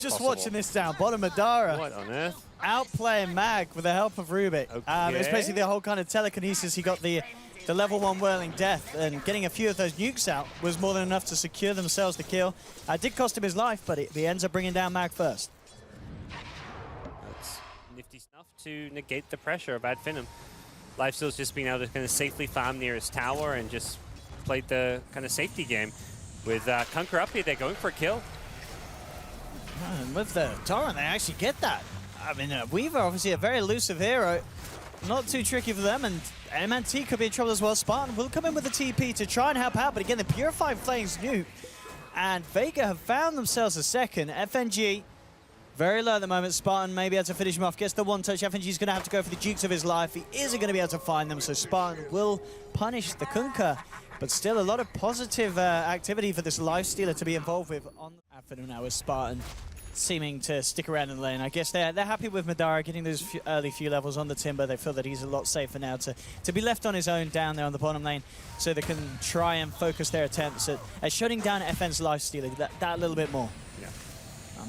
Just watching this down, bottom Madara. What on earth? Outplaying Mag with the help of Rubik. Okay. Especially the whole kind of telekinesis. He got the level 1 Whirling Death, and getting a few of those nukes out was more than enough to secure themselves the kill. Did cost him his life, but he ends up bringing down Mag first. That's nifty stuff to negate the pressure of Finem. Lifesteal's just been able to kind of safely farm near his tower and just played the kind of safety game. With Kunkka up here, they're going for a kill. And with the Torrent, they actually get that. I mean, Weaver, obviously a very elusive hero. Not too tricky for them, and MNT could be in trouble as well. Spartan will come in with the TP to try and help out, but again, the Purified Flames nuke. And Vega have found themselves a second. FNG, very low at the moment. Spartan may be able to finish him off. Gets the one touch. FNG's going to have to go for the dukes of his life. He isn't going to be able to find them, so Spartan will punish the Kunkka. But still a lot of positive activity for this Lifestealer to be involved with on Finem now with Spartan seeming to stick around in the lane. I guess they're happy with Madara getting those early few levels on the Timber. They feel that he's a lot safer now to be left on his own down there on the bottom lane, so they can try and focus their attempts at shutting down FN's Lifestealer that little bit more. Yeah.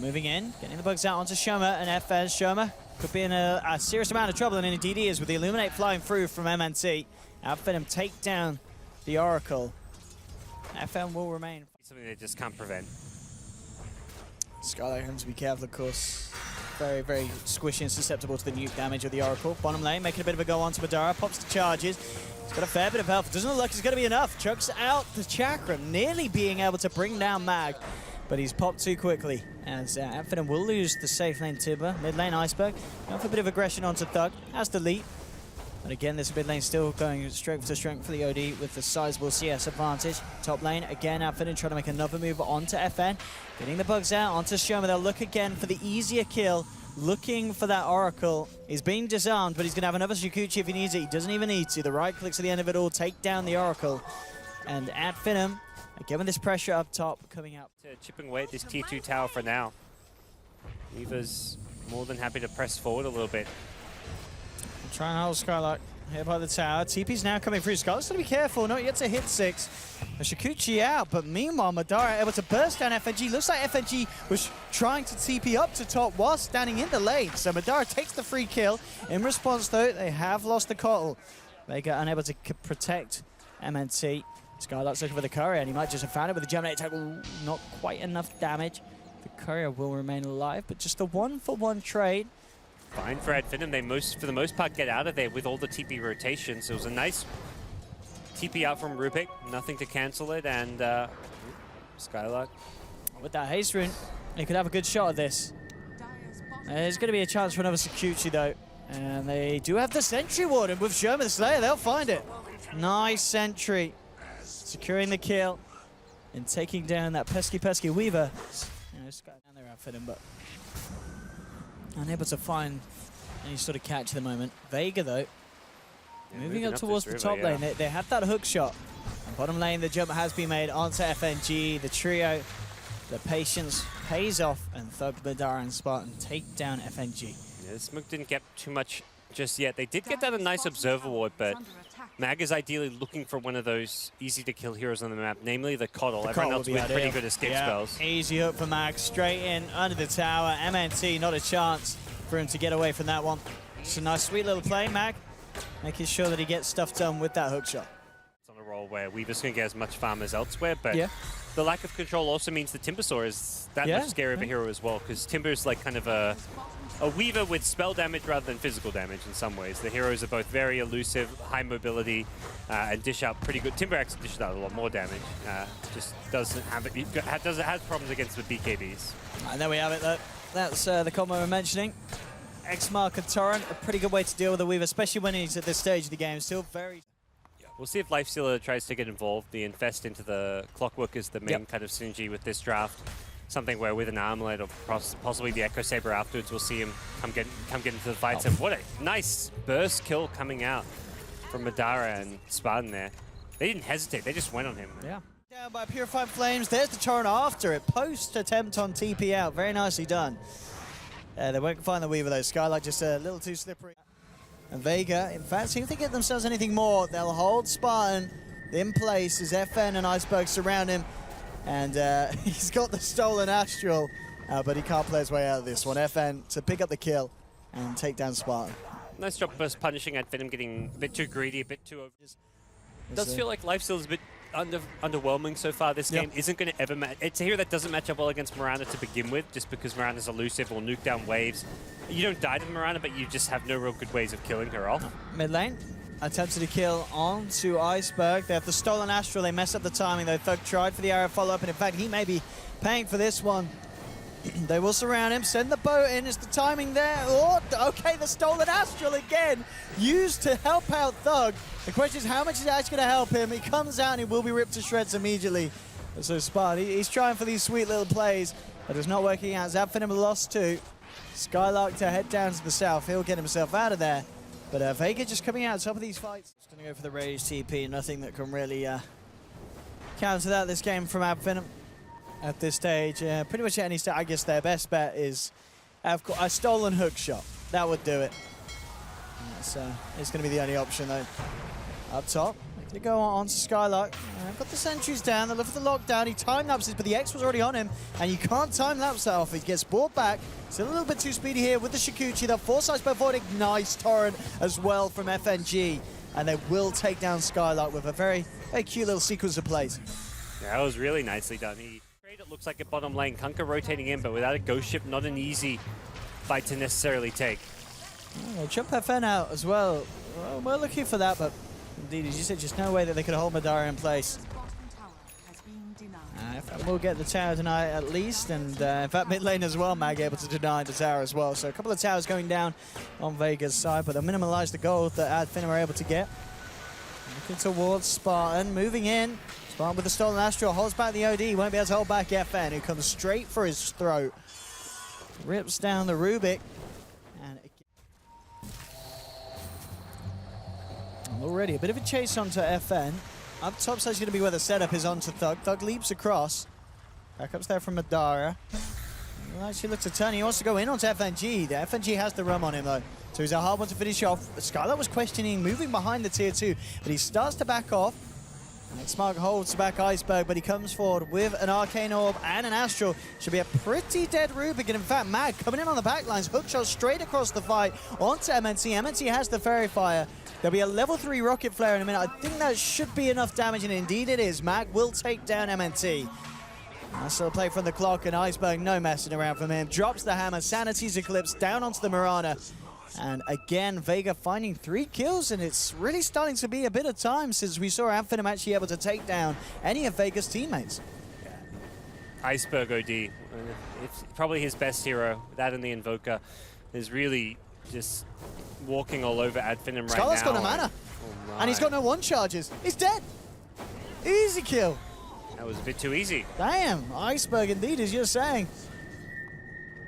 Moving in, getting the bugs out onto Shoma, and FN Shoma could be in a serious amount of trouble, and indeed he is with the Illuminate flying through from MNT. Finem take down the Oracle. FN will remain. Something they just can't prevent. Skylight has to be careful, of course. Very, very squishy and susceptible to the nuke damage of the Oracle. Bottom lane, making a bit of a go on to Madara. Pops the charges. He's got a fair bit of health. Doesn't look like it's going to be enough. Chucks out the Chakra, nearly being able to bring down Mag. But he's popped too quickly. As Finem will lose the safe lane Timber. Mid lane Iceberg. Going for a bit of aggression onto Thug. Has the leap. But again, this mid lane still going strength to strength for the OD with the sizable CS advantage. Top lane, again, Finem trying to make another move onto FN. Getting the bugs out onto Shoma. They'll look again for the easier kill. Looking for that Oracle. He's being disarmed, but he's going to have another Shukuchi if he needs it. He doesn't even need to. The right clicks at the end of it all take down the Oracle. And Finem, again with this pressure up top coming out. Chipping away at this tier 2 tower for now. Weaver's more than happy to press forward a little bit. Try and hold Skylark here by the tower. TP's now coming through. Skylark's got to be careful, not yet to hit 6. A Shukuchi out, but meanwhile, Madara able to burst down FNG. Looks like FNG was trying to TP up to top while standing in the lane. So Madara takes the free kill. In response, though, they have lost the Kotl. Vega unable to protect MNT. Skylark's looking for the courier, and he might just have found it with the Germinate attack. Not quite enough damage. The courier will remain alive, but just a 1-for-1 trade. Fine for Finem. They for the most part get out of there with all the TP rotations. So it was a nice TP out from Rubik. Nothing to cancel it, and Skylark. With that haste rune, he could have a good shot at this. There's going to be a chance for another Shukuchi though. And they do have the Sentry Warden with Shoma the Slayer. They'll find it. Nice Sentry. Securing the kill and taking down that pesky Weaver. You know, Sky down there outfit him, but unable to find any sort of catch at the moment. Vega, though, moving up towards the top lane. They have that hook shot. And bottom lane, the jump has been made onto FNG. The trio, the patience pays off, and Thug, Madara, and Spartan take down FNG. Yeah, the smoke didn't get too much just yet. They did get that a nice Observer Ward, but Mag is ideally looking for one of those easy-to-kill heroes on the map, namely the Kotl. Everyone else with pretty good escape spells. Easy hook for Mag, straight in, under the tower. MNT, not a chance for him to get away from that one. It's a nice, sweet little play, Mag, making sure that he gets stuff done with that hook shot. It's on a roll where Weaver's going to get as much farm as elsewhere, but the lack of control also means the Timbersaw is that much scarier of a hero as well, because Timber's like kind of a Weaver with spell damage rather than physical damage in some ways. The heroes are both very elusive, high mobility, and dish out pretty good. Timber actually dishes out a lot more damage. Just doesn't have it. Has problems against the BKBs. And there we have it. That's the combo we're mentioning. X-Mark and Torrent, a pretty good way to deal with the Weaver, especially when he's at this stage of the game. Still very. We'll see if Lifestealer tries to get involved. The Infest into the Clockwork is the main kind of synergy with this draft. Something where with an Armlet or possibly the Echo Saber afterwards, we'll see him come get into the fights. And what a nice burst kill coming out from Madara and Spartan there. They didn't hesitate, they just went on him. Yeah. Down by Purified Flames, there's the Torrent after it. Post attempt on TP out, very nicely done. They won't find the Weaver though. Skylight just a little too slippery. And Vega, in fact, see if they get themselves anything more. They'll hold Spartan in place as FN and Iceberg surround him. And he's got the stolen Astral. but he can't play his way out of this one. FN to pick up the kill and take down Spartan. Nice job of punishing at Finem, getting a bit too greedy, a bit too over. It does feel like Lifesteal is a bit underwhelming so far. This game isn't going to ever match. It's a hero that doesn't match up well against Mirana to begin with, just because Mirana's elusive or nuke down waves. You don't die to Mirana, but you just have no real good ways of killing her off. Mid lane, attempted to kill onto Iceberg. They have the stolen Astral. They mess up the timing though. Thug tried for the arrow follow-up, and in fact, he may be paying for this one. They will surround him, send the boat in. Is the timing there? Oh, okay, the stolen Astral again, used to help out Thug. The question is, how much is it actually going to help him? He comes out and he will be ripped to shreds immediately. So Spartan, he's trying for these sweet little plays, but it's not working out. Finem lost two. Skylark to head down to the south. He'll get himself out of there. But Vega just coming out on top of these fights. Just going to go for the Rage TP. Nothing that can really counter that this game from Finem. At this stage, pretty much any stage, I guess their best bet is a stolen hook shot. That would do it. It's going to be the only option though. Up top, they go on to Skylark. Got the sentries down, they look for the lockdown. He time-lapses, but the X was already on him, and you can't time-lapse that off. He gets brought back. Still a little bit too speedy here with the Shikuchi. That foresight by Voiding. Nice torrent as well from FNG. And they will take down Skylark with a very, very cute little sequence of plays. Yeah, that was really nicely done. It looks like a bottom lane. Kunkka rotating in, but without a ghost ship, not an easy fight to necessarily take. Oh, jump FN out as well. We're looking for that, but indeed, as you said, just no way that they could hold Madara in place. We'll get the tower tonight at least, and in fact, mid lane as well, Mag able to deny the tower as well. So a couple of towers going down on Vega's side, but they'll minimize the gold that Finem are able to get. Looking towards Spartan, moving in. Spartan with the stolen Astral, holds back the OD, won't be able to hold back FN, who comes straight for his throat. Rips down the Rubik. And already a bit of a chase onto FN. Up top side's going to be where the setup is onto Thug. Thug leaps across. Backup's there from Madara. He'll actually look to turn. He wants to go in onto FNG. The FNG has the rum on him though, so he's a hard one to finish off. Skylar was questioning moving behind the tier 2, but he starts to back off. Xmark holds back Iceberg, but he comes forward with an Arcane Orb and an Astral. Should be a pretty dead Rubik, and in fact, Mag coming in on the backlines, hookshot straight across the fight onto MNT. MNT has the Fairy Fire. There'll be a level 3 Rocket Flare in a minute. I think that should be enough damage, and indeed it is. Mag will take down MNT. Nice little play from the clock, and Iceberg, no messing around from him. Drops the hammer, Sanity's Eclipse down onto the Mirana. And again, Vega finding 3 kills, and it's really starting to be a bit of time since we saw Finem actually able to take down any of Vega's teammates. Yeah. Iceberg OD, it's probably his best hero. That and the Invoker is really just walking all over Finem right now. Scarlet's got no mana, and he's got no one charges. He's dead. Easy kill. That was a bit too easy. Damn, Iceberg indeed, as you're saying.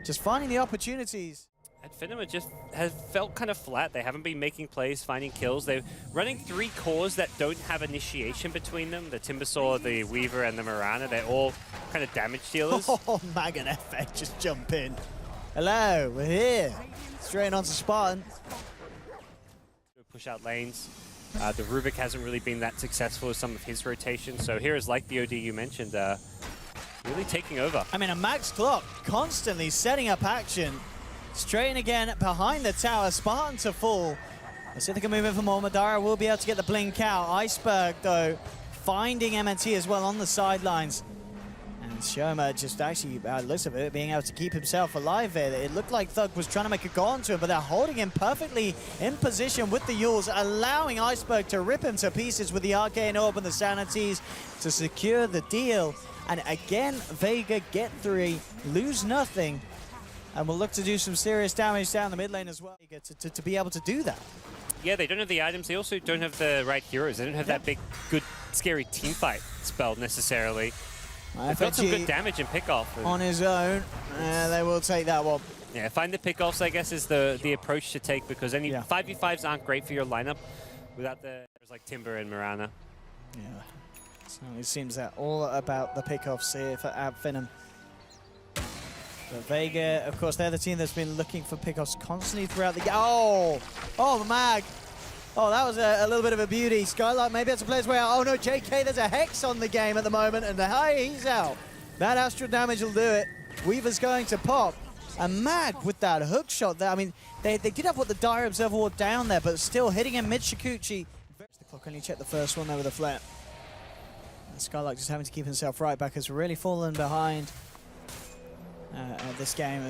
Just finding the opportunities. Finem just has felt kind of flat. They haven't been making plays, finding kills. They're running 3 cores that don't have initiation between them. The Timbersaw, the Weaver, and the Mirana. They're all kind of damage dealers. Oh, Mag and FX just jump in. Hello, we're here. Straight on to Spartan. Push out lanes. The Rubik hasn't really been that successful with some of his rotations. So here is like the OD you mentioned, really taking over. I mean, a Max Clock constantly setting up action. Straight in again behind the tower, Spartan to fall. Let's see if they can move in for more. Madara will be able to get the blink out. Iceberg, though, finding MNT as well on the sidelines. And Shoma just actually, looks of it, being able to keep himself alive there. It looked like Thug was trying to make a go onto him, but they're holding him perfectly in position with the Yules, allowing Iceberg to rip him to pieces with the Arcane Orb and the Sanities to secure the deal. And again, Vega get 3, lose nothing. And we'll look to do some serious damage down the mid lane as well to be able to do that. Yeah, they don't have the items. They also don't have the right heroes. They don't have that big, good, scary teamfight spell necessarily. They've got some good damage and pickoff. On his own, they will take that one. Yeah, find the pickoffs, I guess, is the approach to take, because any 5v5s aren't great for your lineup without the heroes like Timber and Mirana. Yeah, so it seems that all about the pickoffs here for Finem. But Vega, of course, they're the team that's been looking for pickoffs constantly throughout the game. Oh, Mag. Oh, that was a little bit of a beauty. Skylark maybe has to play his way out. Oh no, JK, there's a Hex on the game at the moment, and he's out. That Astral damage will do it. Weaver's going to pop. And Mag with that hook shot there. I mean, they did have what the Dire Observer ward down there, but still hitting him mid-Shikuchi. The clock only checked the first one there with a flare. And Skylark just having to keep himself right back, has really fallen behind this game.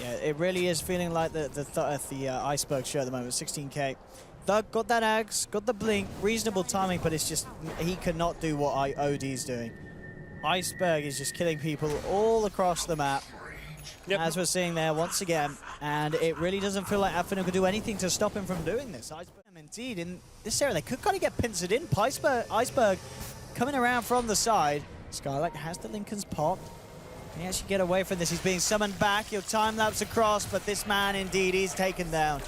Yeah, it really is feeling like the Iceberg show at the moment, 16K. Thug got that Ags, got the blink, reasonable timing, but it's just, he cannot do what OD's doing. Iceberg is just killing people all across the map, as we're seeing there once again, and it really doesn't feel like Finem could do anything to stop him from doing this. Iceberg, indeed, in this area, they could kind of get pincered in. Iceberg coming around from the side. Skylark has the Lincoln's pop. Can he actually get away from this? He's being summoned back. He'll time-lapse across, but this man, indeed, is taken down.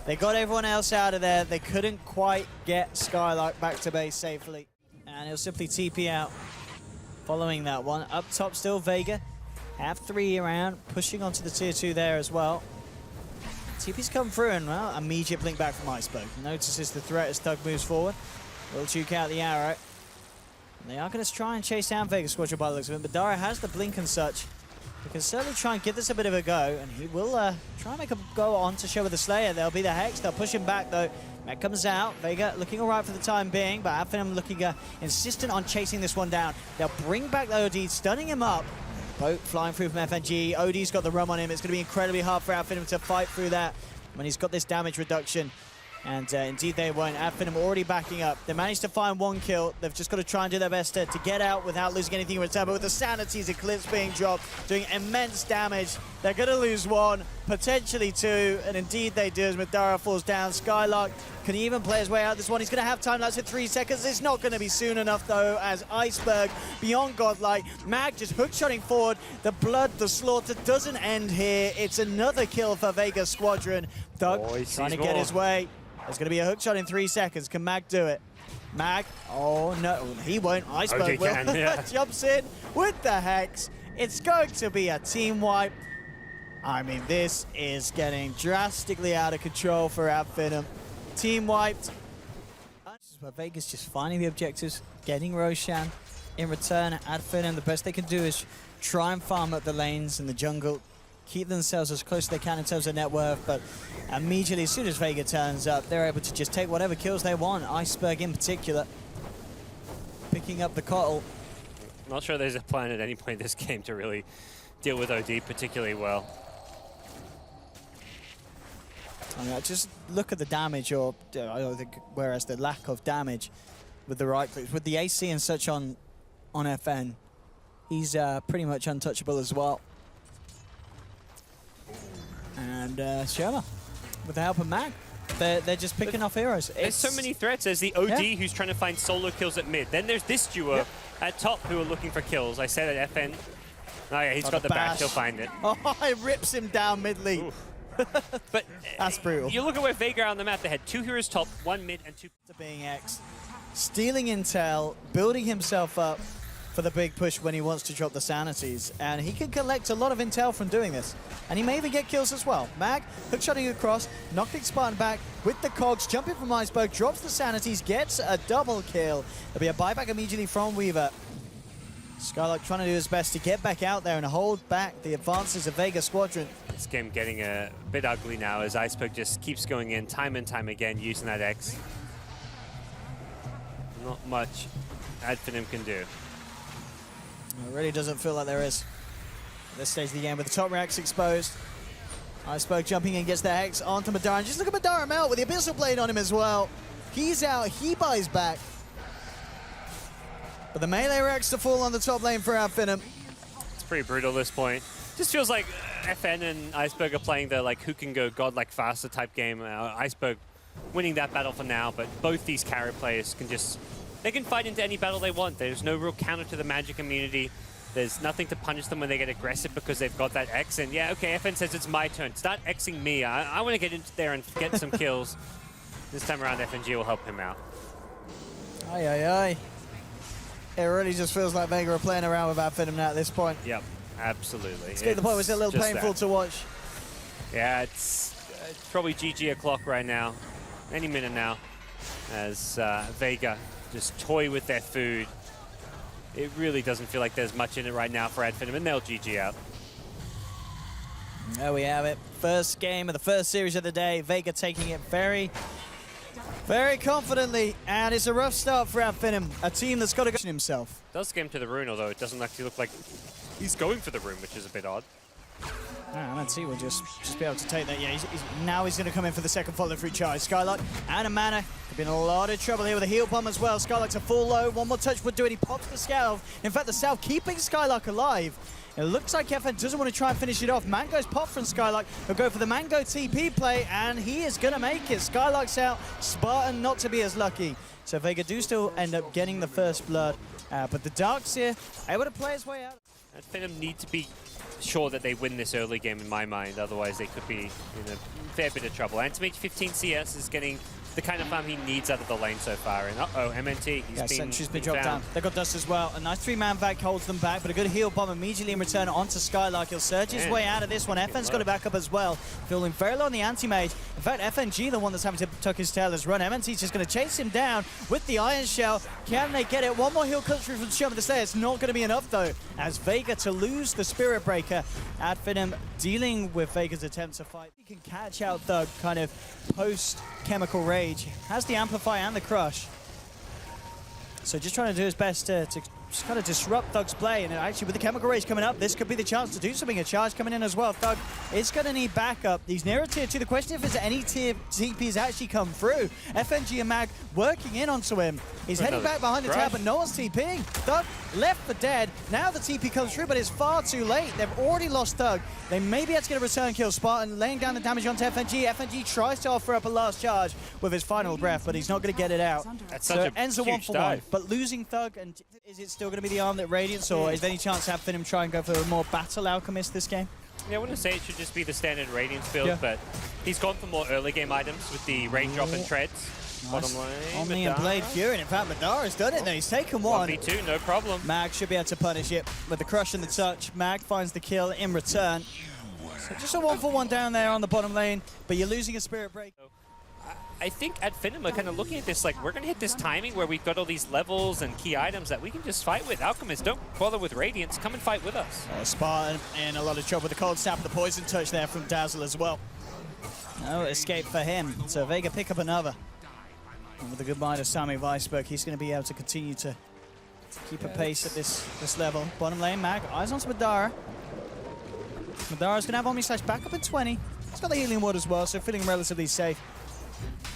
They got everyone else out of there. They couldn't quite get Skylark back to base safely. And he'll simply TP out following that one. Up top still, Vega. Have 3 around, pushing onto the tier 2 there as well. TP's come through and, well, immediate blink back from Iceberg. Notices the threat as Thug moves forward. Will juke out the arrow. And they are going to try and chase down Vega Squadron by the looks of it, but Dara has the blink and such. He can certainly try and give this a bit of a go, and he will try and make a go on to show with the Slayer. There'll be the Hex. They'll push him back, though. Meg comes out. Vega looking all right for the time being, but Finem looking insistent on chasing this one down. They'll bring back the OD, stunning him up. Boat flying through from FNG. OD's got the rum on him. It's going to be incredibly hard for Finem to fight through that when he's got this damage reduction. And indeed they won't. Finem already backing up. They managed to find 1 kill. They've just got to try and do their best to get out without losing anything in return. But with the Sanity's Eclipse being dropped, doing immense damage, they're going to lose 1, potentially 2. And indeed they do as Madara falls down. Skylark can even play his way out this one. He's going to have time lapse at 3 seconds. It's not going to be soon enough, though, as Iceberg, beyond godlike. Mag just hook-shotting forward. The blood, the slaughter doesn't end here. It's another kill for Vega Squadron. Thug trying to get his way. There's going to be a hook shot in 3 seconds. Can Mag do it? Mag, oh no, he won't. Iceberg will. Yeah. Jumps in with the Hex. It's going to be a team wipe. I mean, this is getting drastically out of control for Finem. Team wiped. This is where Vega's just finding the objectives, getting Roshan. In return, Finem, the best they can do is try and farm up the lanes in the jungle, keep themselves as close as they can in terms of net worth, but immediately, as soon as Vega turns up, they're able to just take whatever kills they want. Iceberg in particular, picking up the Kotl. Not sure there's a plan at any point in this game to really deal with OD particularly well. I mean, just look at the damage, whereas the lack of damage with the right clicks. With the AC and such on FN, he's pretty much untouchable as well. And Sherma, with the help of Mag, they're just picking off heroes. There's so many threats. There's the OD who's trying to find solo kills at mid. Then there's this duo at top who are looking for kills. I said at FN. Oh yeah, he's got the bash. He'll find it. Oh, it rips him down mid-league. But that's brutal. You look at where Vega are on the map. They had 2 heroes top, 1 mid, and 2... Being X, stealing intel, building himself up for the big push when he wants to drop the Sanities, and he can collect a lot of intel from doing this, and he may even get kills as well. Mag, hookshotting across, knocking Spartan back with the cogs, jumping from Iceberg, drops the Sanities, gets a double kill. There'll be a buyback immediately from Weaver. Skylark trying to do his best to get back out there and hold back the advances of Vega Squadron. This game getting a bit ugly now as Iceberg just keeps going in time and time again using that X. Not much Finem can do. It really doesn't feel like there is at this stage of the game with the top racks exposed. Iceberg jumping in, gets the Hex onto Madara. And just look at Madara melt with the Abyssal Blade on him as well. He's out, he buys back. But the melee racks to fall on the top lane for Finem. It's pretty brutal at this point. Just feels like FN and Iceberg are playing the like who can go godlike faster type game. Iceberg winning that battle for now, but both these carry players can just... They can fight into any battle they want. There's no real counter to the magic immunity. There's nothing to punish them when they get aggressive because they've got that X. And yeah, okay, FN says it's my turn. Start Xing me. I want to get into there and get some kills. This time around, FNG will help him out. Aye, aye, aye. It really just feels like Vega are playing around with Finem now at this point. Yep, absolutely. It's getting to the point where it's a little painful to watch. Yeah, it's probably GG o'clock right now. Any minute now. As Vega just toy with their food. It really doesn't feel like there's much in it right now for Finem, and they'll GG out. There we have it. First game of the first series of the day. Vega taking it very, very confidently. And it's a rough start for Finem, a team that's got to go himself. Does get him to the rune, although it doesn't actually look like he's going for the rune, which is a bit odd. MNT will just be able to take that. Yeah, now he's going to come in for the second follow-through charge. Skylark and a mana. Could be in a lot of trouble here with a heal bomb as well. Skylark's a full low. One more touch would do it. He pops the Scout. In fact, the South keeping Skylark alive. It looks like FN doesn't want to try and finish it off. Mango's pop from Skylark. He'll go for the Mango TP play, and he is going to make it. Skylark's out. Spartan not to be as lucky. So Vega do still end up getting the first blood. But the Darks here able to play his way out. And Finem need to be sure that they win this early game in my mind, otherwise they could be in a fair bit of trouble. And to make 15 CS is getting the kind of farm he needs out of the lane so far. And uh-oh, MNT, Sentry's been dropped down. They've got Dust as well. A nice 3-man vac holds them back, but a good heal bomb immediately in return onto Skylark. He'll surge his way out of this one. FN's got it back up as well. Feeling very low on the anti-mage. In fact, FNG, the one that's having to tuck his tail, has run. MNT's just going to chase him down with the Iron Shell. Can they get it? One more heal comes through from Shaman the Slayer. It's not going to be enough, though, as Vega to lose the Spirit Breaker. Finem dealing with Vega's attempt to fight. He can catch out Thug kind of post-Chemical Rage. Has the Amplify and the Crush. So just trying to do his best to just kind of disrupt Thug's play. And actually with the Chemical Rage coming up, this could be the chance to do something. A charge coming in as well. Thug is going to need backup. He's nearer tier 2. The question if there's any tier TPs actually come through. FNG and Mag working in onto him. He's heading back behind the tower, but no one's TPing. Thug left for dead. Now the TP comes through, but it's far too late. They've already lost Thug. They may be able to get a return kill. Spartan laying down the damage onto FNG. FNG tries to offer up a last charge with his final breath, but he's not going to get it out. That's so such it ends a huge 1-for-1. dive. But losing Thug, and is it still going to be the arm that Radiance, or is there any chance to have Finem try and go for a more Battle Alchemist this game? Yeah, I wouldn't say it should just be the standard Radiance build, but he's gone for more early game items with the Raindrop and Treads. Bottom lane, Omni and Blade Fury. In fact, Madara's done it there. He's taken one. 1v2, no problem. Mag should be able to punish it with the Crush and the Touch. Mag finds the kill in return. So just a 1-for-1 down there on the bottom lane, but you're losing a Spirit Break. I think at Finem we're kind of looking at this like we're going to hit this timing where we've got all these levels and key items that we can just fight with. Alchemists, don't bother with Radiance. Come and fight with us. Spartan in a lot of trouble with the Cold Snap and the Poison Touch there from Dazzle as well. No escape for him. So Vega pick up another. And with a goodbye to Sammy Weisberg, he's going to be able to continue to keep a pace at this level. Bottom lane, Mag, eyes onto Madara. Madara's going to have Omni-Slash back up in 20. He's got the Healing Ward as well, so feeling relatively safe.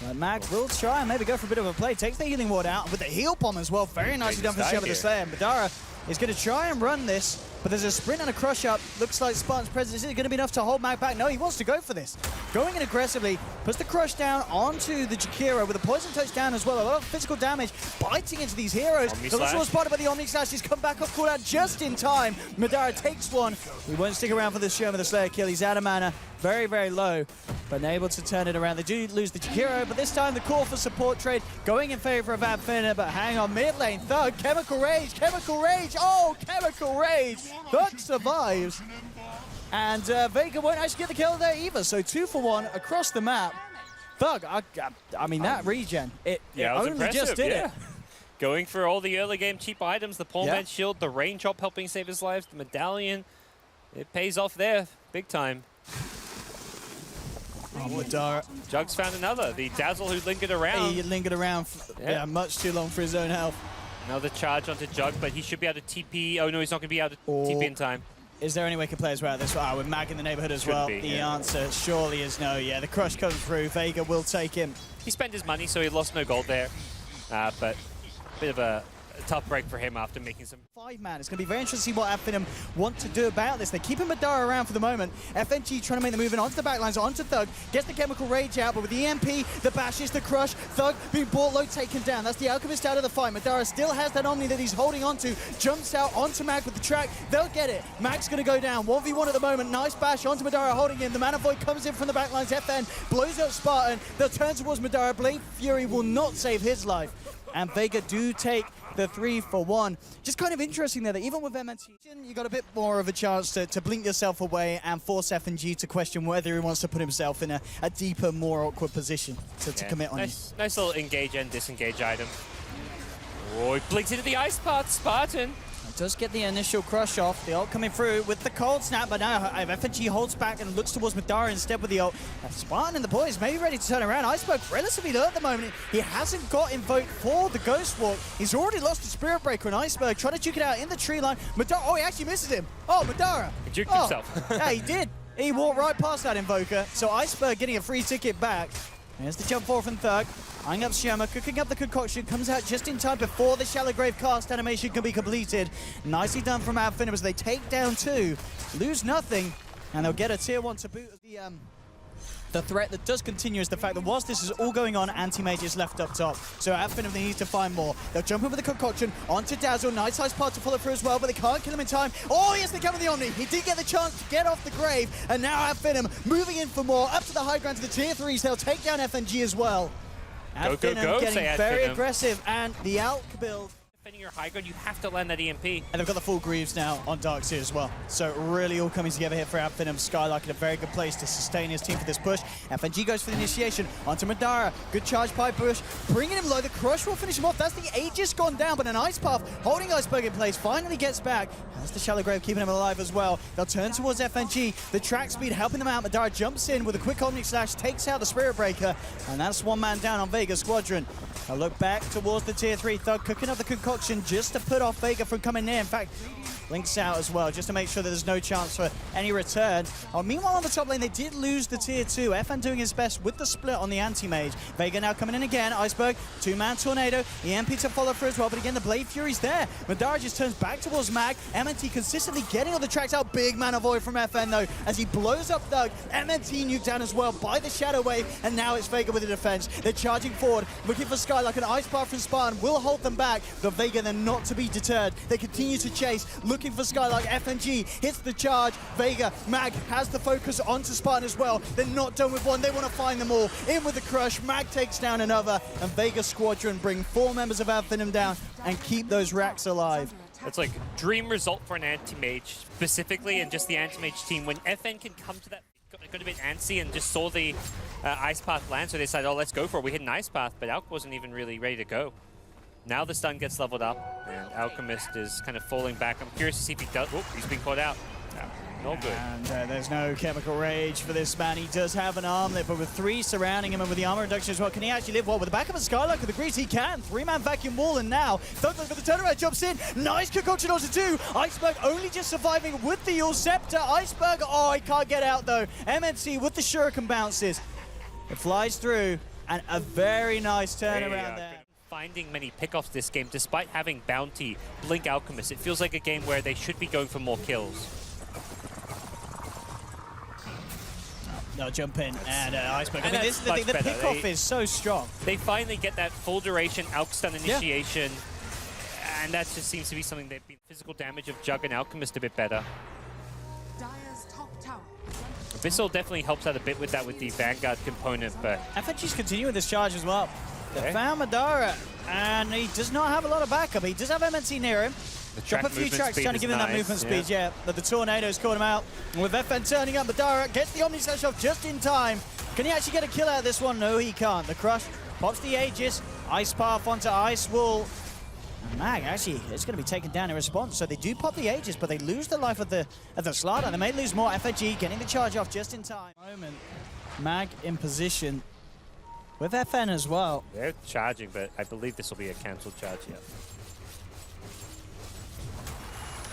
But Mag will try and maybe go for a bit of a play. Takes the Healing Ward out with the Heal Bomb as well. Very nicely done for Shaman the Slayer. Madara is going to try and run this, but there's a sprint and a crush up. Looks like Spartan's presence isn't going to be enough to hold Mag back. No, he wants to go for this. Going in aggressively, puts the crush down onto the Jakiro with a Poison Touch down as well. A lot of physical damage, biting into these heroes. The little spotted by the Omni Slash. He's come back off cooldown just in time. Madara takes one. He won't stick around for the Shaman the Slayer kill. He's out of mana. Very, very low, but able to turn it around. They do lose the Jakiro, but this time the call for support trade going in favor of Finem. But hang on, mid lane, Thug, Chemical Rage, oh, Chemical Rage. Thug survives, and Vega won't actually get the kill there either. So 2-for-1 across the map. Thug, I mean, that regen, it only just did it. Going for all the early game cheap items, the Paul Man Shield, the Rain Drop helping save his life, the Medallion, it pays off there, big time. Oh, Madara. Jug's found another. The Dazzle who lingered around. He lingered around for, much too long for his own health. Another charge onto Jug, but he should be able to TP. Oh no, he's not going to be able to TP in time. Is there any way he can play as well this? With Mag in the neighborhood as well. The answer surely is no. Yeah, the crush comes through. Vega will take him. He spent his money, so he lost no gold there. But a bit of a tough break for him after making some 5-man. It's going to be very interesting to see what Finem want to do about this. They're keeping Madara around for the moment. FNG trying to make the move in onto the backlines, onto Thug. Gets the Chemical Rage out, but with the EMP, the bashes, the crush, Thug being brought low, taken down. That's the Alchemist out of the fight. Madara still has that Omni that he's holding onto. Jumps out onto Mag with the track. They'll get it. Mag's going to go down. 1v1 at the moment. Nice bash onto Madara holding him. The Mana Void comes in from the backlines. FN blows up Spartan. They'll turn towards Madara. Blade Fury will not save his life. And Vega do take the 3-for-1. Just kind of interesting there that even with MNT, you got a bit more of a chance to blink yourself away and force FNG to question whether he wants to put himself in a deeper, more awkward position to commit on you. Nice little engage and disengage item. Oh, he blinks into the ice path, Spartan. Does get the initial crush off. The ult coming through with the cold snap, but now FNG holds back and looks towards Madara instead with the ult. Spartan and the boys may be ready to turn around. Iceberg relatively low at the moment. He hasn't got invoked for the Ghost Walk. He's already lost the Spirit Breaker, and Iceberg trying to juke it out in the tree line. Madara, oh, he actually misses him. Oh, Madara. He juked himself. Yeah, he did. He walked right past that Invoker. So Iceberg getting a free ticket back. There's the jump forward from Thug. Eyeing up Shema, cooking up the concoction, comes out just in time before the Shallow Grave cast animation can be completed. Nicely done from Finem as they take down 2, lose nothing, and they'll get a tier 1 to boot. The threat that does continue is the fact that whilst this is all going on, Anti-Mage is left up top. So Finem, they need to find more. They'll jump in with the concoction onto Dazzle. Nice size part to follow through as well, but they can't kill him in time. Oh, yes, they come with the Omni. He did get the chance to get off the grave, and now Finem moving in for more. Up to the high ground to the tier 3s. They'll take down FNG as well. Go, getting very aggressive, and the out build. Defending your high ground, you have to land that EMP. And they've got the full Greaves now on Darkseer as well. So really all coming together here for Finem. Skylark in a very good place to sustain his team for this push. FNG goes for the initiation onto Madara. Good charge by Bush, bringing him low. The crush will finish him off. That's the Aegis gone down, but an Ice Path holding Iceberg in place finally gets back. That's the Shallow Grave keeping him alive as well. They'll turn towards FNG. The track speed helping them out. Madara jumps in with a quick Omni Slash, takes out the Spirit Breaker, and that's one man down on Vega Squadron. A look back towards the tier 3. Thug cooking up the concoction just to put off Vega from coming near. In fact, Link's out as well, just to make sure that there's no chance for any return. Meanwhile, on the top lane, they did lose the tier 2. FN doing his best with the split on the Anti-Mage. Vega now coming in again. Iceberg, 2-man Tornado. EMP to follow through as well, but again, the Blade Fury's there. Madara just turns back towards Mag. MNT consistently getting all the tracks out. Big Mana Void from FN, though, as he blows up Thug. MNT nuked down as well by the Shadow Wave, and now it's Vega with the defense. They're charging forward, looking for Sky like an Ice Path from Spartan. Will hold them back, but Vega, they're not to be deterred. They continue to chase, looking for Skylark. FNG hits the charge. Vega, Mag has the focus onto Spartan as well. They're not done with one. They want to find them all. In with the crush. Mag takes down another, and Vega Squadron bring 4 members of Finem down and keep those racks alive. It's like dream result for an Anti-Mage specifically, and just the Anti-Mage team. When FN can come to that, got a bit antsy and just saw the Ice Path land, so they decided, oh, let's go for it. We hit an Ice Path, but Alk wasn't even really ready to go. Now the stun gets leveled up, and Alchemist is kind of falling back. I'm curious to see if he does. Oh, he's been caught out. No good. And there's no Chemical Rage for this man. He does have an armlet, but with 3 surrounding him and with the armor reduction as well, can he actually live well? With the back of a Skylark with the Grease, he can. 3-man vacuum wall, and now Thug for the turnaround jumps in. Nice concoction onto 2. Iceberg only just surviving with the Yule Scepter. Iceberg, oh, he can't get out though. MNC with the Shuriken bounces. It flies through, and a very nice turnaround there. Finding many pickoffs this game, despite having Bounty, Blink Alchemist. It feels like a game where they should be going for more kills. They'll jump in, and Iceberg. I mean, this is the thing, the pickoff is so strong. They finally get that full duration Alk stun initiation, and that just seems to be something that physical damage of Jug and Alchemist a bit better. Abyssal definitely helps out a bit with that with the Vanguard component, but FNG's continuing this charge as well. They found Madara, and he does not have a lot of backup. He does have MNC near him. Drop a few tracks trying to give him that movement speed, yeah. But the Tornado's caught him out. And with FN turning up, Madara gets the Omni Slash off just in time. Can he actually get a kill out of this one? No, he can't. The crush pops the Aegis. Ice Path onto Ice Wall. And Mag actually is going to be taken down in response. So they do pop the Aegis, but they lose the life of the Slider. They may lose more. FNG getting the charge off just in time. Mag in position with FN as well. They're charging, but I believe this will be a cancelled charge, yeah.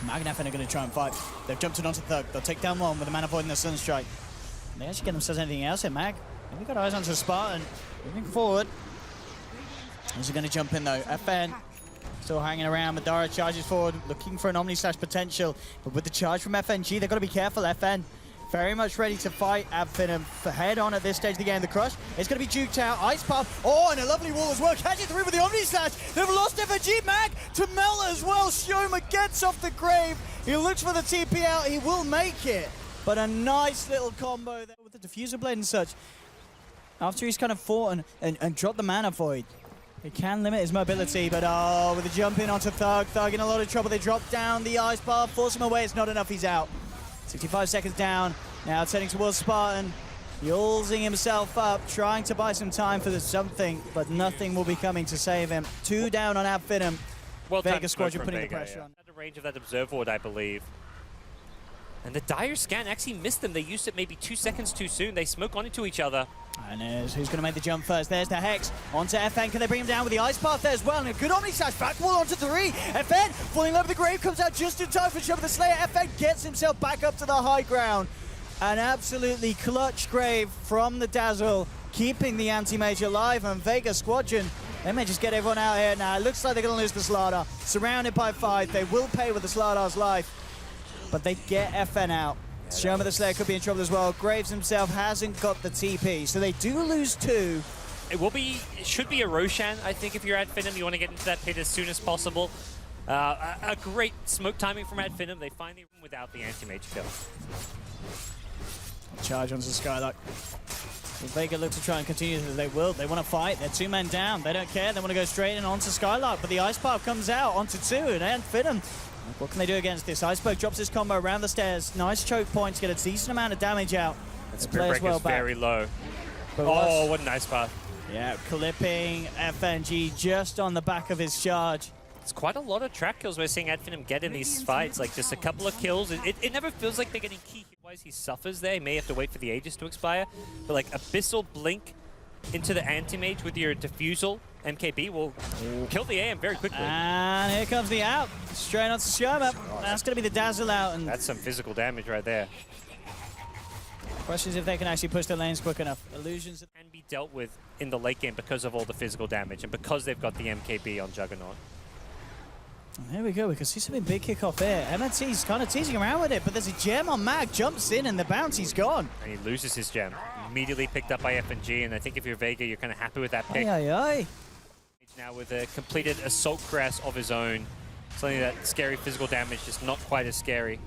Mag and FN are going to try and fight. They've jumped in onto Thug. They'll take down one with the Mana Void and the Sunstrike. They actually get themselves anything else here, Mag. Maybe got eyes onto Spartan. Moving forward. Who's going to jump in though? FN still hanging around. Madara charges forward, looking for an Omni Slash potential. But with the charge from FNG, they've got to be careful. FN very much ready to fight Finem head on at this stage of the game. The crush is going to be juked out. Ice Path, oh, and a lovely wall as well. Catching through with the Omni Slash. They've lost FNG. Mag to Mel as well. Shoma gets off the grave. He looks for the TP out. He will make it. But a nice little combo there with the Diffuser Blade and such. After he's kind of fought and dropped the Mana Void. It can limit his mobility, but oh, with the jump in onto Thug. Thug in a lot of trouble. They drop down the Ice Path, force him away. It's not enough. He's out. 65 seconds down, now turning towards Spartan, Yulzing himself up, trying to buy some time for something, but nothing will be coming to save him. 2 down on Finem. Well, Vega Squadron from putting Vega, the pressure on. At the range of that Observer Ward, I believe. And the Dire Scan actually missed them. They used it maybe 2 seconds too soon. They smoke onto each other. And who's going to make the jump first? There's the Hex. Onto FN. Can they bring him down with the Ice Path there as well? And a good Omni Slash. Back wall onto 3. FN falling over the grave. Comes out just in time for Show the Slayer. FN gets himself back up to the high ground. An absolutely clutch grave from the Dazzle, keeping the Anti-Mage alive. And Vega Squadron, they may just get everyone out here now. It looks like they're going to lose the Slardar. Surrounded by 5. They will pay with the Slardar's life. But they get FN out. Shoma the Slayer could be in trouble as well. Graves himself hasn't got the TP, so they do lose 2. It should be a Roshan, I think, if you're at Finem. You want to get into that pit as soon as possible. A great smoke timing from at Finem. They finally win without the anti-mage kill. Charge onto Skylark. If Vega look to try and continue, they will. They want to fight. They're 2 men down. They don't care. They want to go straight in onto Skylark, but the Ice Path comes out onto 2, and Finem. What can they do against this? Iceberg drops his combo around the stairs. Nice choke point to get a decent amount of damage out. That Spirit Breaker is very low. Oh, what a nice path. Yeah, clipping FNG just on the back of his charge. It's quite a lot of track kills we're seeing Adfin get in these fights. Like, just a couple of kills. It never feels like they're getting key hit-wise. He suffers there. He may have to wait for the Aegis to expire. But, like, Abyssal Blink into the Anti-Mage with your Diffusal MKB will kill the AM very quickly. And here comes the out. Straight onto Shoma. That's going to be the Dazzle out. And that's some physical damage right there. Questions if they can actually push the lanes quick enough. Illusions can be dealt with in the late game because of all the physical damage and because they've got the MKB on Juggernaut. There we go. We can see something big kick off here. MNT's kind of teasing around with it, but there's a gem on Mag. Jumps in and the bounty's gone. And he loses his gem. Immediately picked up by FNG, and I think if you're Vega, you're kind of happy with that pick. Aye, aye, aye. Now with a completed Assault Grass of his own. Something that scary physical damage, just not quite as scary.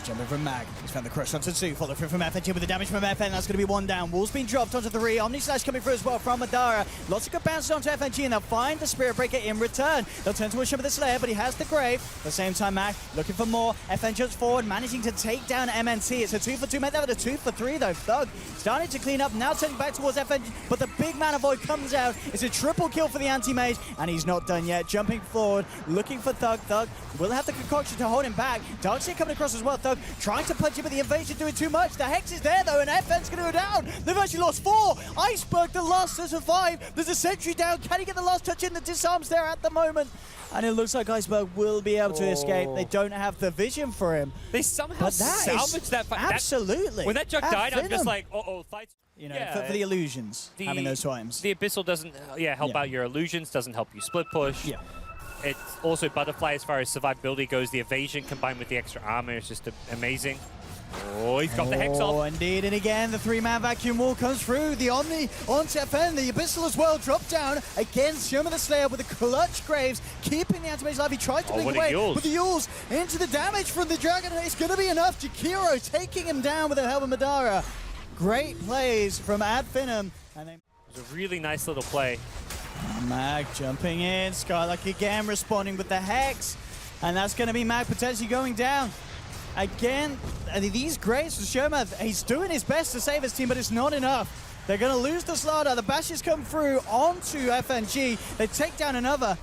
Jumping from Mag. He's found the crush onto 2. Follow through from FNG with the damage from FN. That's going to be 1 down. Wall's been dropped onto 3. Omni Slash coming through as well from Madara. Lots of good bounces onto FNG, and they'll find the Spirit Breaker in return. They'll turn towards Shimmer the Slayer, but he has the Grave. At the same time, Mag looking for more. FN jumps forward, managing to take down MNT. It's a 2 for 2. Made that with a 2 for 3, though. Thug starting to clean up. Now turning back towards FNG, but the big Mana Void comes out. It's a triple kill for the Anti-Mage, and he's not done yet. Jumping forward, looking for Thug. Thug will have the concoction to hold him back. Darkseid coming across as well. Thug trying to punch him, but the invasion doing too much. The Hex is there though, and FN's going to go down. They've actually lost 4. Iceberg, the last to survive. There's a sentry down. Can he get the last touch in? The disarms there at the moment. And it looks like Iceberg will be able to escape. They don't have the vision for him. They somehow salvaged that fight. Absolutely. When that Jug died, I'm just like, uh-oh, fights. You know, for the illusions, having those times. The Abyssal doesn't help out your illusions, doesn't help you split push. Yeah. It's also Butterfly as far as survivability goes. The evasion combined with the extra armor is just amazing. Oh, he's got the Hex off. Oh, indeed. And again, the 3-man vacuum wall comes through. The Omni onto FN. The Abyssal as well. Drop down against Shoma the Slayer with the clutch Graves, keeping the Anti-Mage alive. He tries to blink away with the Yules into the damage from the Dragon. It's going to be enough. Jakiro taking him down with the help of Madara. Great plays from Adfinem. And then it was a really nice little play. Mag jumping in. Skylark again responding with the Hex. And that's going to be Mag potentially going down. Again, these Graves for Shoma, he's doing his best to save his team, but it's not enough. They're going to lose the Slardar. The bashes come through onto FNG. They take down another.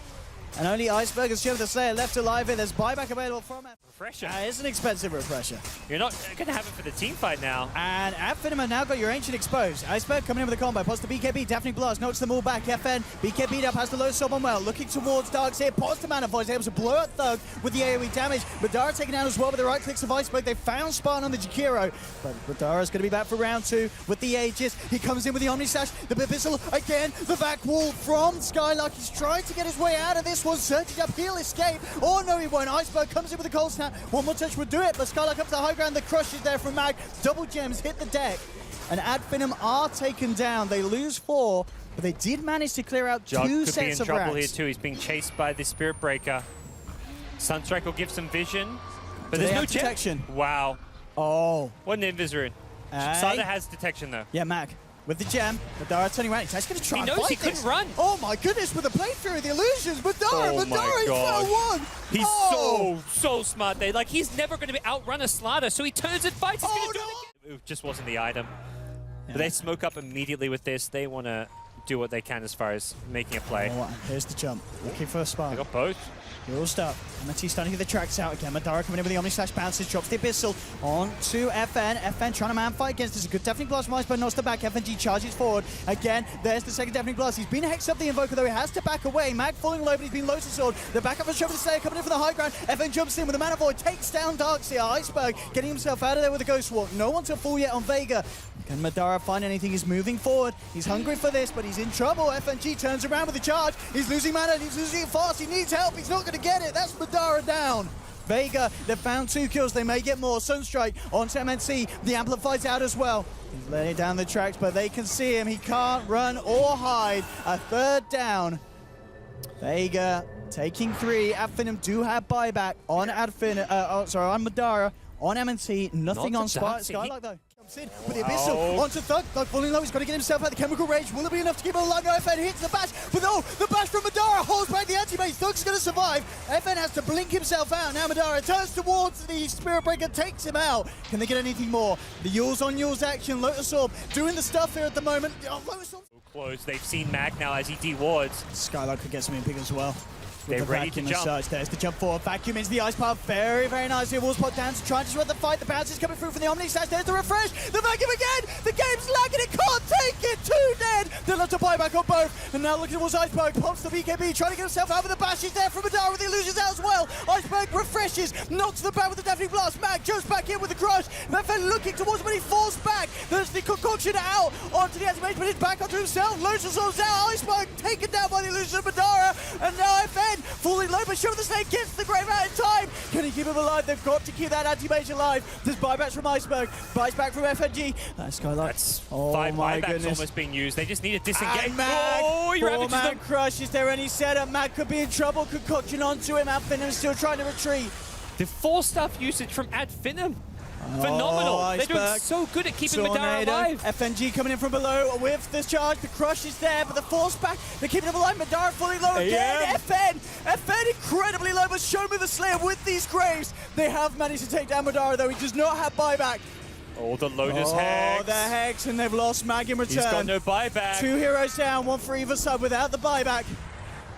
And only Iceberg and Shoma the Slayer left alive here. There's buyback available from it. Refresher. It's an expensive refresher. You're not going to have it for the team fight now. And Adfinem now got your Ancient exposed. Iceberg coming in with a combo. Pots the BKB. Daphne Blast knocks them all back. FN. BKB up has the low sub on well. Looking towards Darkseid. Pots the Mana Void. Able to blow out Thug with the AoE damage. Madara taken down as well with the right clicks of Iceberg. They found Spartan on the Jakiro. But Madara's going to be back for round 2 with the Aegis. He comes in with the Omni Slash. The Abyssal again. The back wall from Skylark. He's trying to get his way out of this one. Surging up. He'll escape. Oh no, he won't. Iceberg comes in with a cold snap. One more touch would do it, but Skylark up to the high ground. The crush is there from Mag. Double gems hit the deck. And Adfinem are taken down. They lose 4, but they did manage to clear out Jug 2 could sets be in of trouble racks. here too. He's being chased by the Spirit Breaker. Sunstrike will give some vision, but there's no detection. Wow. Oh. What an Invisarin. Sada has detection though. Yeah, Mag. With the gem, Madara turning around. He's going to try he and knows fight he this. couldn't run. Oh my goodness, with the plate through the illusions. Madara, Oh Madara, he fell 1. He's so smart there. Like, he's never going to be outrun a Slardar, so he turns and fights. He's going to do it again. It just wasn't the item. Yeah. But they smoke up immediately with this. They want to do what they can as far as making a play. Oh, and here's the jump. Looking for a spot. They got both. You're all stuck. MNT starting to get the tracks out again. Madara coming in with the Omni Slash bounces, drops the Abyssal on to FN. FN trying to man fight against this. A good Deafening Blast from Iceberg, knocks the back. FNG charges forward. Again, there's the second Deafening Blast. He's been hexed up the Invoker, though he has to back away. Mag falling low, but he's been low to sword. The backup for Show the Slayer coming in from the high ground. FN jumps in with a Mana Void, takes down Darkseer. Iceberg getting himself out of there with a Ghost Walk. No one to fall yet on Vega. Can Madara find anything? He's moving forward. He's hungry for this, but he's in trouble. FNG turns around with the charge. He's losing mana, and he's losing it fast. He needs help. He's not going to get it. That's Madara down. Vega, they've found 2 kills. They may get more. Sunstrike onto MNC. The Amplify's out as well. He's laying down the tracks, but they can see him. He can't run or hide. A 3rd down. Vega taking 3. Finem do have buyback on on Madara. On MNT, nothing on Skylark though. In with the Abyssal onto Thug. Thug falling low. He's got to get himself out of the chemical range. Will it be enough to keep him alive? No, FN hits the bash. But no, the bash from Madara holds back the anti-base. Thug's going to survive. FN has to blink himself out. Now Madara turns towards the Spirit Breaker, takes him out. Can they get anything more? The Yules on Yules action. Lotus Orb doing the stuff here at the moment. Lotus Orb. Close. They've seen Mag now as he dewards. Skylark could get something big as well. They're ready to jump. There's the jump forward. Vacuum into the ice path. Very, very nice here. Wolves pot down to try to disrupt the fight. The bounce is coming through from the Omni Slash. There's the refresh. The vacuum again. The game's lagging. It can't take it. 2 dead. They'll have to buy back on both. And now looking towards Iceberg. Pops the BKB. Trying to get himself out with the bash. He's there from Madara with the illusions out as well. Iceberg refreshes. Knocks the back with the Deafening Blast. Mag jumps back in with the crush. Mefan looking towards him, but he falls back. There's the concoction out onto the animation, but it's back onto himself. Lotus Orb's out. Iceberg taken down by the illusion of Madara. And now FN falling low. But Show the Snake gets the great amount of time. Can he keep him alive? They've got to keep that anti-mage alive. There's buybacks from Iceberg. Buys back from FNG. Skylark. That's oh 5 my buybacks goodness. almost being used. They just need a disengage. Mag. Oh, he ravages Man them. crush. Is there any setup? Mag could be in trouble. Concoction onto him. Finem still trying to retreat. The 4-stuff usage from Finem. Phenomenal. They're doing so good at keeping Madara alive. FNG coming in from below with this charge. The crush is there, but the force back. They're keeping him alive. Madara fully low again. FN incredibly low, but show me the Slayer with these graves. They have managed to take down Madara, though. He does not have buyback. Oh, the Lotus Hex. Oh, the Hex, and they've lost Mag in return. He's got no buyback. 2 heroes down, 1 for either side without the buyback.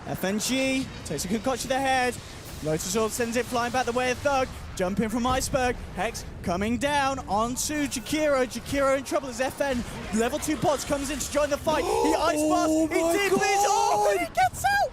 FNG takes a concoction to the head. Lotus Orb sends it flying back the way of Thug. Jump in from Iceberg. Hex coming down onto Jakiro. Jakiro in trouble as FN. Level 2 bots comes in to join the fight. He ice bars. He did this. Oh, and he gets out.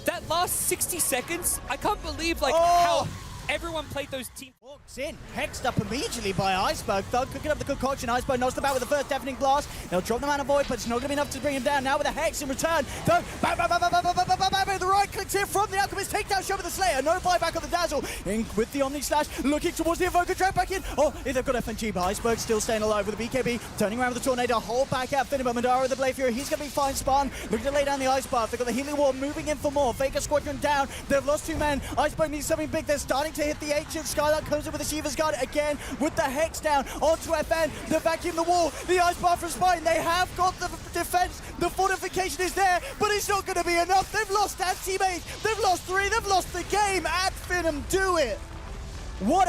That last 60 seconds, I can't believe how everyone played those teams. Walks in, hexed up immediately by Iceberg. Thug cooking up the concoction. Iceberg knocks the bat with the first Deafening Blast. They'll drop the Mana Void, but it's not going to be enough to bring him down. Now with a Hex in return. Thug, bang, bang, bang, bang, bang, bang, bang, bang, bang. The right clicks here from the Alchemist. Takedown Show with the Slayer. No buyback on the Dazzle. In with the Omni Slash, looking towards the Invoker. Drag back in. Oh, they've got FNG, but Iceberg still staying alive with the BKB. Turning around with the Tornado. Hold back at Finem, but Madara with the Blade Fury. He's going to be fine. Spartan looking to lay down the Ice Bath. They've got the Healing Wall moving in for more. Vega Squadron down. They've lost 2 men. Iceberg needs something big. They're starting to hit the ancient. Skylark comes in with the Shiva's Guard again with the Hex down onto FN. They vacuum the wall. The Ice Bar from Spine. They have got the defense. The fortification is there, but it's not going to be enough. They've lost that teammate. They've lost 3. They've lost the game. Finem do it. What a